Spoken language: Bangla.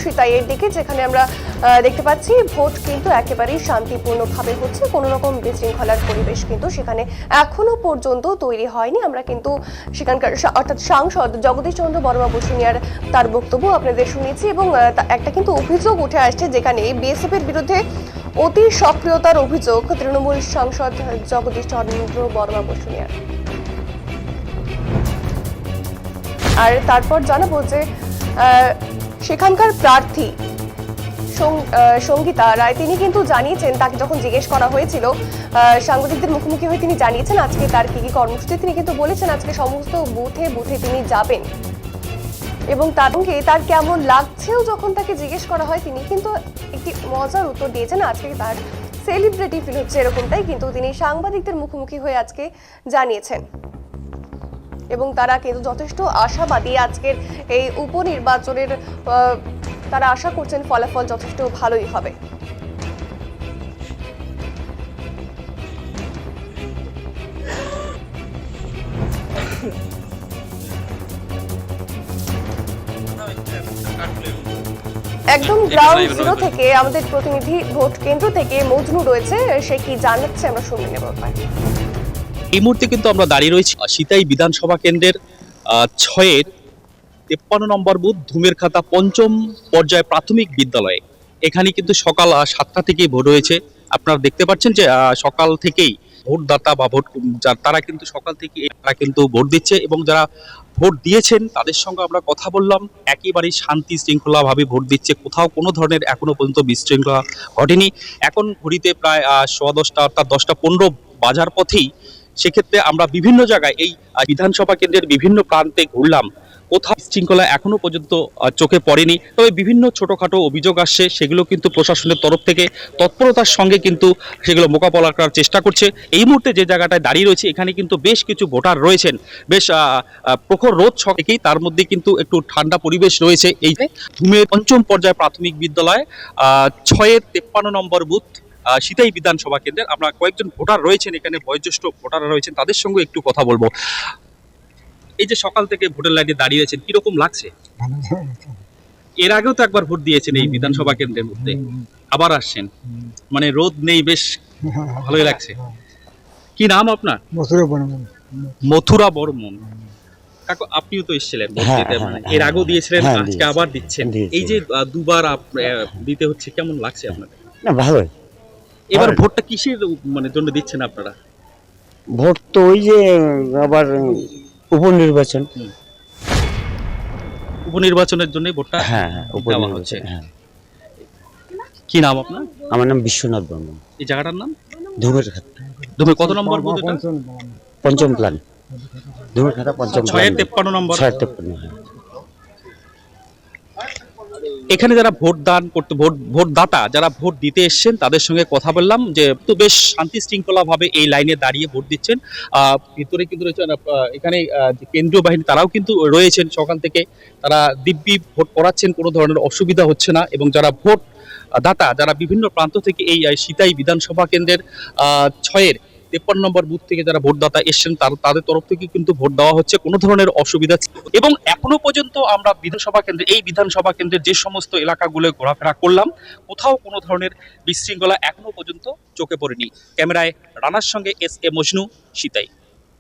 সিতাইয়ের দিকে, যেখানে আমরা দেখতে পাচ্ছি ভোট কিন্তু একেবারেই শান্তিপূর্ণভাবে হচ্ছে, কোনো রকম বিশৃঙ্খলার পরিবেশ কিন্তু সেখানে এখনো পর্যন্ত তৈরি হয়নি। আমরা কিন্তু সেখানকার অর্থাৎ সাংসদ জগদীশ চন্দ্র বর্মা বসুনিয়ার তার বক্তব্য আপনাদের শুনেছি, এবং একটা কিন্তু অভিযোগ উঠে আসছে যেখানে বিএসএফ এর বিরুদ্ধে অতি সক্রিয়তার অভিযোগ তৃণমূল সাংসদ জগদীশ চন্দ্র বর্মা বসুনিয়ার। আর তারপর জানাবো যে সেখানকার প্রার্থী সঙ্গীতা রায় তিনি কিন্তু জানিয়েছেন, তাকে যখন জিজ্ঞেস করা হয়েছিল সাংবাদিকদের মুখোমুখি হয়ে তিনি জানিয়েছেন আজকে তার কি কি কর্মসূচি। তিনি কিন্তু বলেছেন আজকে সমস্ত বুথে বুথে তিনি যাবেন, এবং তার সঙ্গে তার কেমন লাগছেও যখন তাকে জিজ্ঞেস করা হয় তিনি কিন্তু একটি মজার উত্তর দিয়েছেন। আজকে তার সেলিব্রিটি ফিল হচ্ছে এরকমটাই কিন্তু তিনি সাংবাদিকদের মুখোমুখি হয়ে আজকে জানিয়েছেন, এবং তারা কিন্তু যথেষ্ট আশাবাদী আজকের এই উপনির্বাচনের। তারা আশা করছেন ফলাফল যথেষ্ট ভালোই হবে। একদম গ্রাউন্ড জিরো থেকে আমাদের প্রতিনিধি ভোট কেন্দ্র থেকে মজনু রয়েছে, সে কি জানাচ্ছে আমরা শুনে নেব। এই মুহূর্তে কিন্তু আমরা দাঁড়িয়ে রয়েছি সিতাই বিধানসভা কেন্দ্রের 6-এর 53 নম্বর বুথ ধুমেরখাতা পঞ্চম পর্যায় প্রাথমিক বিদ্যালয়ে। এখানে কিন্তু সকাল 7টা থেকেই ভোট হয়েছে। আপনারা দেখতে পাচ্ছেন যে সকাল থেকেই ভোটদাতা বা ভোট তারা কিন্তু সকাল থেকে তারা কিন্তু ভোট দিচ্ছে, এবং যারা ভোট দিয়েছেন তাদের সঙ্গে আমরা কথা বললাম। একেবারেই শান্তি শৃঙ্খলা ভাবে ভোট দিচ্ছে, কোথাও কোনো ধরনের এখনো পর্যন্ত বিশৃঙ্খলা ঘটেনি। এখন ঘড়িতে প্রায় 10:15 অর্থাৎ 10:15 বাজার পথেই। সেক্ষেত্রে আমরা বিভিন্ন জায়গায় এই বিধানসভা কেন্দ্রের বিভিন্ন প্রান্তে ঘুরলাম, কোথাও শৃঙ্খলা এখনো পর্যন্ত চোখে পড়েনি। তবে বিভিন্ন ছোটখাটো অভিযোগ আসছে, সেগুলো কিন্তু প্রশাসনের তরফ থেকে তৎপরতার সঙ্গে কিন্তু সেগুলো মোকাবেলা করার চেষ্টা করছে। এই মুহূর্তে যে জায়গাটায় দাঁড়িয়ে রয়েছে এখানে কিন্তু বেশ কিছু ভোটার রয়েছেন, বেশ প্রখর রোদ থেকেই, তার মধ্যে কিন্তু একটু ঠান্ডা পরিবেশ রয়েছে। এই ধুমের পঞ্চম পর্যায় প্রাথমিক বিদ্যালয় 6-এর 53 নম্বর বুথ সিতাই বিধানসভা কেন্দ্রের আমরা কয়েকজন ভোটার রয়েছেন, এখানে বয়োজ্যেষ্ঠ ভোটাররা রয়েছেন, তাদের সঙ্গে একটু কথা বলবো। এই যে সকাল থেকে ভোটের লাইনে দাঁড়িয়ে আছেন, কিরকম লাগছে? এর আগেও তো একবার ভোট দিয়েছেন এই বিধানসভা কেন্দ্রের মধ্যে, আবার আসছেন, মানে রোদ নেই, বেশ ভালোই লাগছে। কি নাম আপনার? মথুরা বর্মন। কাকু আপনিও তো এসেছিলেন ভোট দিতে, মানে এর আগেও দিয়েছিলেন, আজকে আবার দিচ্ছেন। এই যে দুবার দিতে হচ্ছে, কেমন লাগছে আপনাদের? না, ভালোই। এবার ভোটটা কিসের মানে জন্য দিচ্ছেন আপনারা? ভোট তো ওই যে আবার উপনির্বাচন। উপনির্বাচনের জন্য ভোটটা দেওয়া হচ্ছে। কি নাম আপনার? আমার নাম বিশ্বনাথ বর্মন। এই জায়গাটার নাম ধুমেরখাতা। ধুমের কত নম্বর বুথ এটা? পঞ্চম প্ল্যান। ধুমেরখাতা পঞ্চম প্ল্যান। 6-এর 53 নম্বর। 6-এর 53। এখানে যারা ভোট দান করতে ভোটদাতা যারা ভোট দিতে এসেছেন তাদের সঙ্গে কথা বললাম, যে তো বেশ শান্তি শৃঙ্খলা ভাবে এই লাইনে দাঁড়িয়ে ভোট দিচ্ছেন। ভিতরে কিন্তু রয়েছেন এখানে কেন্দ্রীয় বাহিনী, তারাও কিন্তু রয়েছেন সকাল থেকে, তারা দিব্যি ভোট করাচ্ছেন, কোনো ধরনের অসুবিধা হচ্ছে না। এবং যারা ভোট দাতা যারা বিভিন্ন প্রান্ত থেকে এই সিতাই বিধানসভা কেন্দ্রের 6-এর 53 নম্বর বুথ থেকে যারা ভোটদাতা এসছেন তাদের তরফ থেকে কিন্তু ভোট দেওয়া হচ্ছে, কোনো ধরনের অসুবিধা। এবং এখনো পর্যন্ত আমরা এই বিধানসভা কেন্দ্রের যে সমস্ত এলাকাগুলো ঘোরাফেরা করলাম, কোথাও কোনো ধরনের বিশৃঙ্খলা এখনো পর্যন্ত চোখে পড়েনি। ক্যামেরায় রানার সঙ্গে এস এ মজনু, সিতাই।